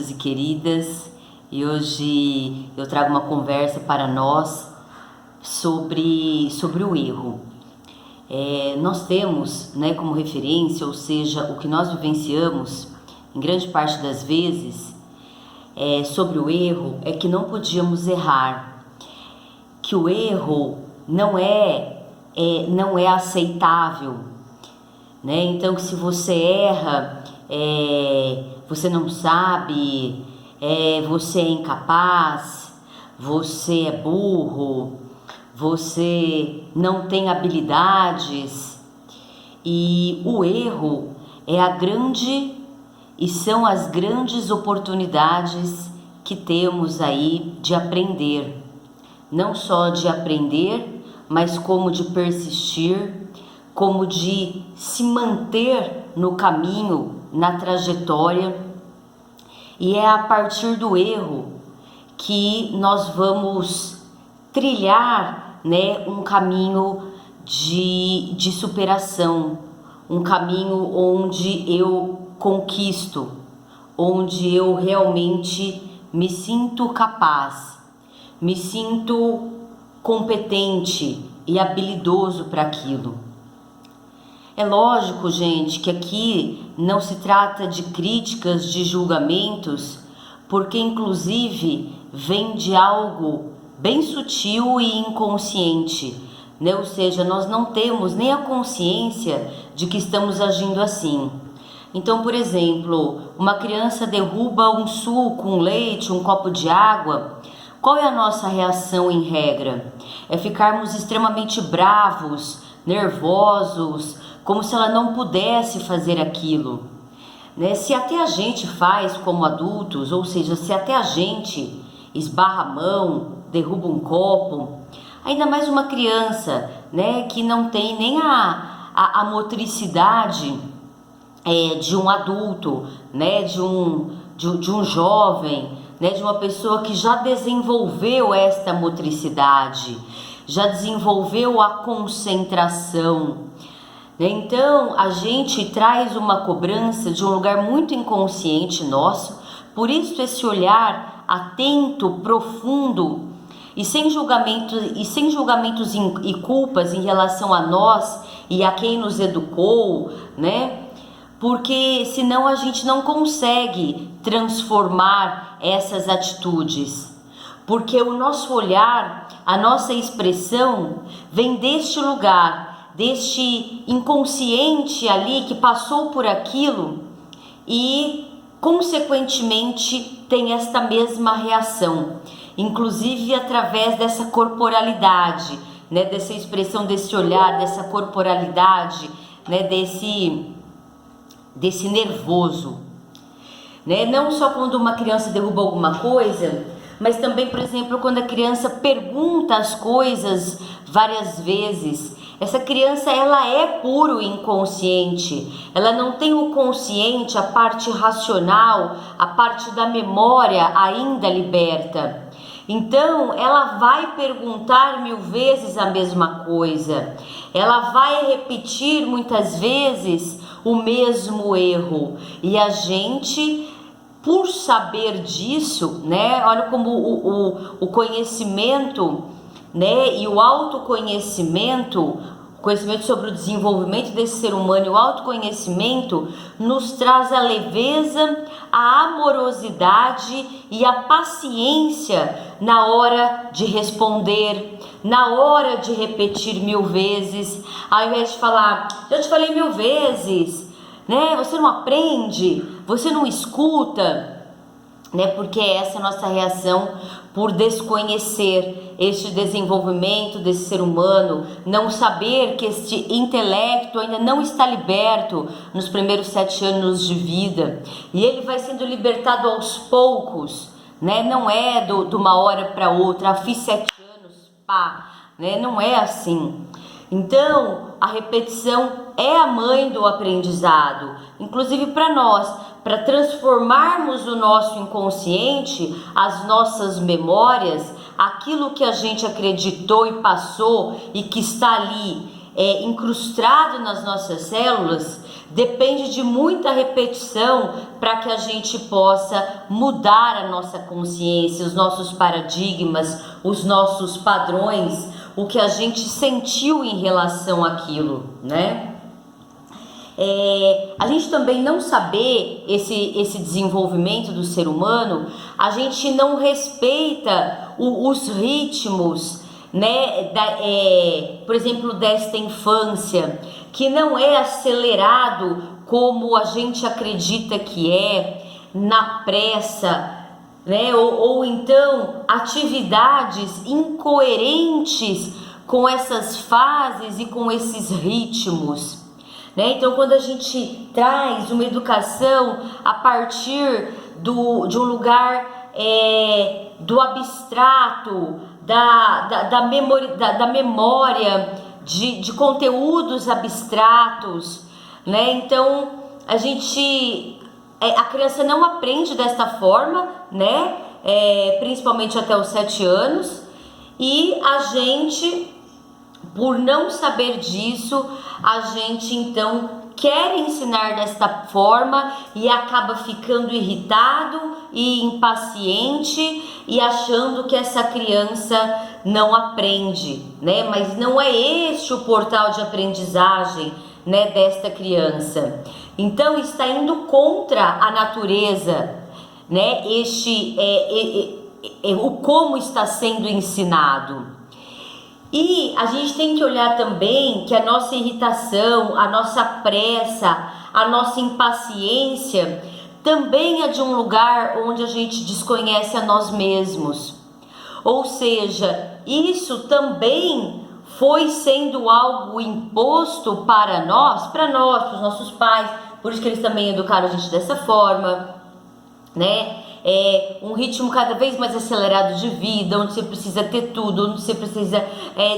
queridos e queridas, e hoje eu trago uma conversa para nós sobre o erro. Nós temos, como referência, ou seja, o que nós vivenciamos, em grande parte das vezes, sobre o erro, é que não podíamos errar, que o erro não é aceitável, Então, que se você erra, você não sabe, você é incapaz, você é burro, você não tem habilidades. E o erro são as grandes oportunidades que temos aí de aprender, não só de aprender, mas como de persistir, como de se manter no caminho, na trajetória. E é a partir do erro que nós vamos trilhar, um caminho de superação, um caminho onde eu conquisto, onde eu realmente me sinto capaz, me sinto competente e habilidoso para aquilo. É lógico, gente, que aqui não se trata de críticas, de julgamentos, porque inclusive vem de algo bem sutil e inconsciente, Ou seja, nós não temos nem a consciência de que estamos agindo assim. Então, por exemplo, uma criança derruba um suco, um leite, um copo de água. Qual é a nossa reação em regra? É ficarmos extremamente bravos, nervosos, como se ela não pudesse fazer aquilo. Se até a gente faz como adultos, ou seja, se até a gente esbarra a mão, derruba um copo, ainda mais uma criança, que não tem nem a motricidade de um adulto, de um jovem, de uma pessoa que já desenvolveu esta motricidade, já desenvolveu a concentração. Então, a gente traz uma cobrança de um lugar muito inconsciente nosso, por isso esse olhar atento, profundo e sem julgamentos e culpas em relação a nós e a quem nos educou, Porque senão a gente não consegue transformar essas atitudes. Porque o nosso olhar, a nossa expressão vem deste lugar, deste inconsciente ali que passou por aquilo e consequentemente tem esta mesma reação, inclusive através dessa corporalidade, dessa expressão, desse olhar, dessa corporalidade, desse nervoso, Não só quando uma criança derruba alguma coisa, mas também, por exemplo, quando a criança pergunta as coisas várias vezes. Essa criança, ela é puro inconsciente, ela não tem o consciente, a parte racional, a parte da memória ainda liberta. Então, ela vai perguntar 1000 vezes a mesma coisa, ela vai repetir muitas vezes o mesmo erro. E a gente, por saber disso, olha como o conhecimento, e o autoconhecimento, conhecimento sobre o desenvolvimento desse ser humano e o autoconhecimento nos traz a leveza, a amorosidade e a paciência na hora de responder, na hora de repetir 1000 vezes, ao invés de falar, já te falei 1000 vezes, você não aprende, você não escuta, porque essa é a nossa reação por desconhecer este desenvolvimento desse ser humano, não saber que este intelecto ainda não está liberto nos primeiros 7 anos de vida, e ele vai sendo libertado aos poucos, não é de uma hora para outra, fiz 7 anos, pá, não é assim. Então, a repetição é a mãe do aprendizado, inclusive para nós, para transformarmos o nosso inconsciente, as nossas memórias, aquilo que a gente acreditou e passou e que está ali incrustado nas nossas células, depende de muita repetição para que a gente possa mudar a nossa consciência, os nossos paradigmas, os nossos padrões, o que a gente sentiu em relação àquilo, né? A gente também não saber esse desenvolvimento do ser humano, a gente não respeita os ritmos, né, por exemplo, desta infância, que não é acelerado como a gente acredita que é, na pressa, né, ou então atividades incoerentes com essas fases e com esses ritmos. Então, quando a gente traz uma educação a partir de um lugar do abstrato, da memória de conteúdos abstratos, né? Então, a criança não aprende desta forma, né? Principalmente até os 7 anos, e a gente, por não saber disso, a gente então quer ensinar desta forma e acaba ficando irritado e impaciente e achando que essa criança não aprende, né? Mas não é este o portal de aprendizagem, né, desta criança. Então está indo contra a natureza, né? O como está sendo ensinado. E a gente tem que olhar também que a nossa irritação, a nossa pressa, a nossa impaciência também é de um lugar onde a gente desconhece a nós mesmos. Ou seja, isso também foi sendo algo imposto para nós, para os nossos pais, por isso que eles também educaram a gente dessa forma, né? Um ritmo cada vez mais acelerado de vida, onde você precisa ter tudo, onde você precisa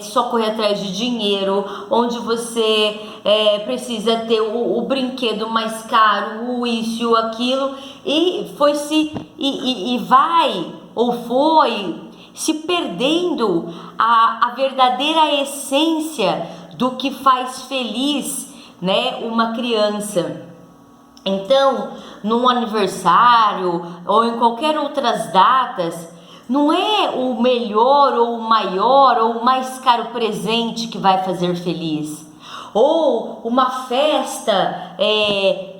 só correr atrás de dinheiro, onde você precisa ter o brinquedo mais caro, o isso, o aquilo, e foi se perdendo a verdadeira essência do que faz feliz, né, uma criança. Então, num aniversário ou em qualquer outras datas, não é o melhor ou o maior ou o mais caro presente que vai fazer feliz, ou uma festa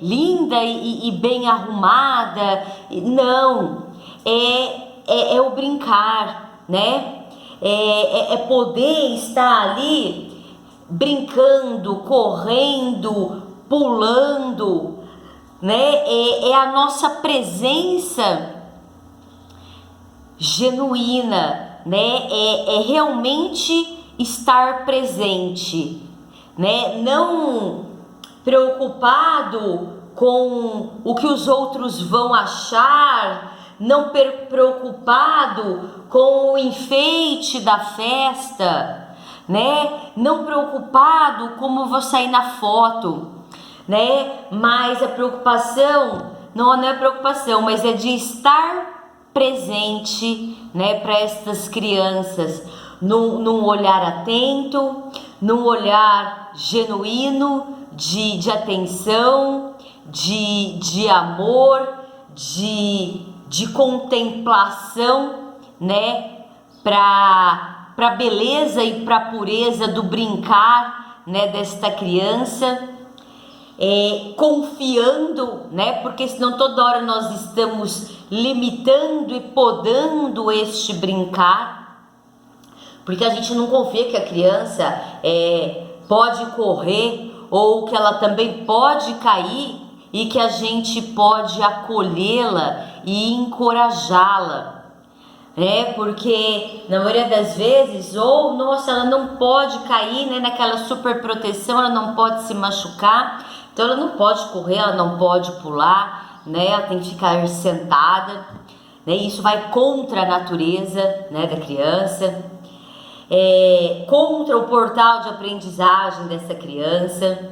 linda e bem arrumada. Não, é o brincar, né? É poder estar ali brincando, correndo, pulando, né? É a nossa presença genuína, né? É realmente estar presente, né? Não preocupado com o que os outros vão achar, não preocupado com o enfeite da festa, né? Não preocupado como vou sair na foto, né? Mas a preocupação não é preocupação, mas é de estar presente, né, para estas crianças, num olhar atento, num olhar genuíno de atenção, de amor, de contemplação, né, para a beleza e para a pureza do brincar, né, desta criança. Confiando, né? Porque senão toda hora nós estamos limitando e podando este brincar, porque a gente não confia que a criança pode correr, ou que ela também pode cair e que a gente pode acolhê-la e encorajá-la, né? Porque na maioria das vezes, nossa, ela não pode cair, né, naquela super proteção, ela não pode se machucar. Então ela não pode correr, ela não pode pular, né? Ela tem que ficar sentada, né? Isso vai contra a natureza, né, da criança, contra o portal de aprendizagem dessa criança.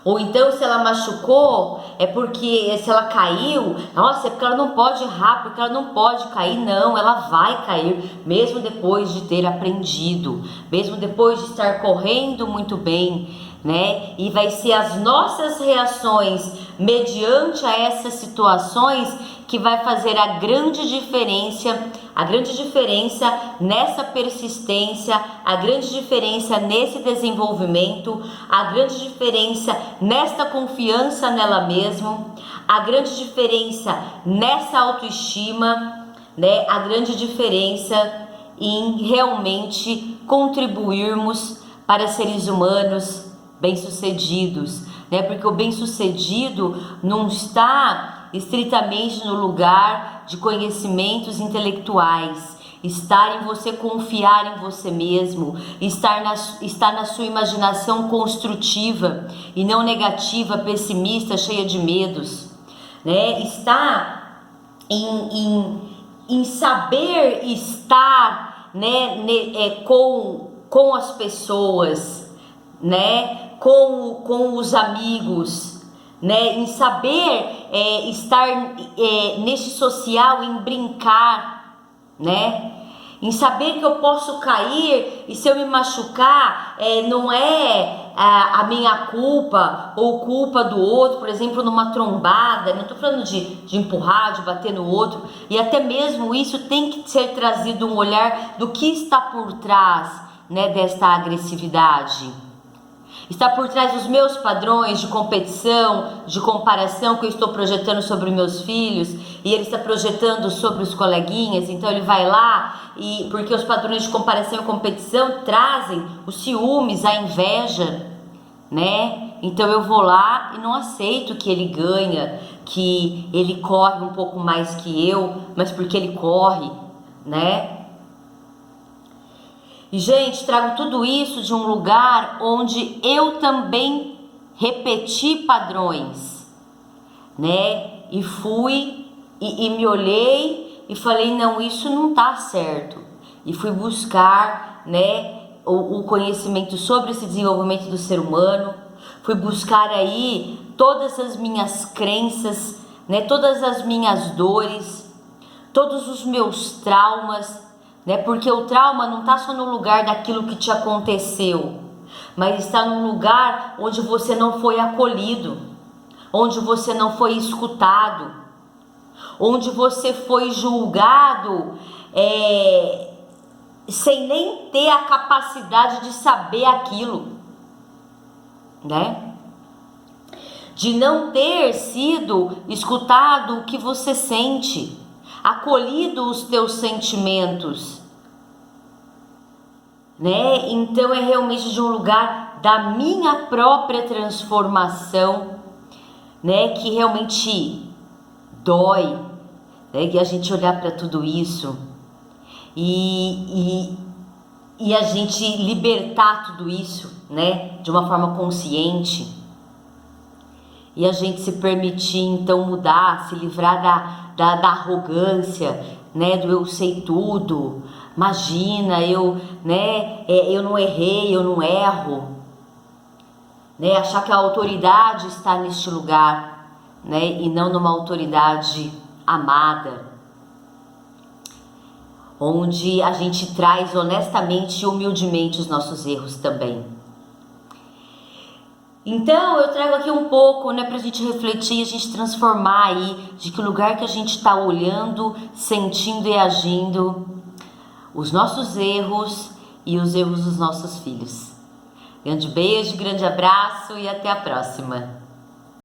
Ou então, se ela machucou, é porque se ela caiu, nossa, é porque ela não pode errar, porque ela não pode cair. Não, ela vai cair, mesmo depois de ter aprendido, mesmo depois de estar correndo muito bem, né? E vai ser as nossas reações mediante a essas situações que vai fazer a grande diferença nessa persistência, a grande diferença nesse desenvolvimento, a grande diferença nesta confiança nela mesma, a grande diferença nessa autoestima, né? A grande diferença em realmente contribuirmos para seres humanos bem-sucedidos, né? Porque o bem-sucedido não está estritamente no lugar de conhecimentos intelectuais, estar em você confiar em você mesmo, estar na sua imaginação construtiva e não negativa, pessimista, cheia de medos, né? Está em saber estar, né, com as pessoas, né, com os amigos, né, em saber estar neste social, em brincar, né, em saber que eu posso cair e se eu me machucar não é a minha culpa ou culpa do outro, por exemplo, numa trombada. Não estou falando de empurrar, de bater no outro, e até mesmo isso tem que ser trazido um olhar do que está por trás, né, desta agressividade. Está por trás dos meus padrões de competição, de comparação que eu estou projetando sobre meus filhos, e ele está projetando sobre os coleguinhas. Então ele vai lá, e porque os padrões de comparação e competição trazem os ciúmes, a inveja, né? Então eu vou lá e não aceito que ele ganha, que ele corre um pouco mais que eu, mas porque ele corre, né? E, gente, trago tudo isso de um lugar onde eu também repeti padrões, né? E fui e me olhei e falei, não, isso não tá certo. E fui buscar, né, o conhecimento sobre esse desenvolvimento do ser humano. Fui buscar aí todas as minhas crenças, né, todas as minhas dores, todos os meus traumas, né? Porque o trauma não está só no lugar daquilo que te aconteceu, mas está num lugar onde você não foi acolhido, onde você não foi escutado, onde você foi julgado sem nem ter a capacidade de saber aquilo, né? De não ter sido escutado o que você sente, acolhido os teus sentimentos, né? Então é realmente de um lugar da minha própria transformação, né, que realmente dói, né, que a gente olhar para tudo isso e a gente libertar tudo isso, né, de uma forma consciente, e a gente se permitir então mudar, se livrar da arrogância, né, do eu sei tudo. Imagina, eu não errei, eu não erro, né? Achar que a autoridade está neste lugar, né, e não numa autoridade amada, onde a gente traz honestamente e humildemente os nossos erros também. Então eu trago aqui um pouco, né, pra gente refletir, a gente transformar aí de que lugar que a gente está olhando, sentindo e agindo os nossos erros e os erros dos nossos filhos. Grande beijo, grande abraço e até a próxima.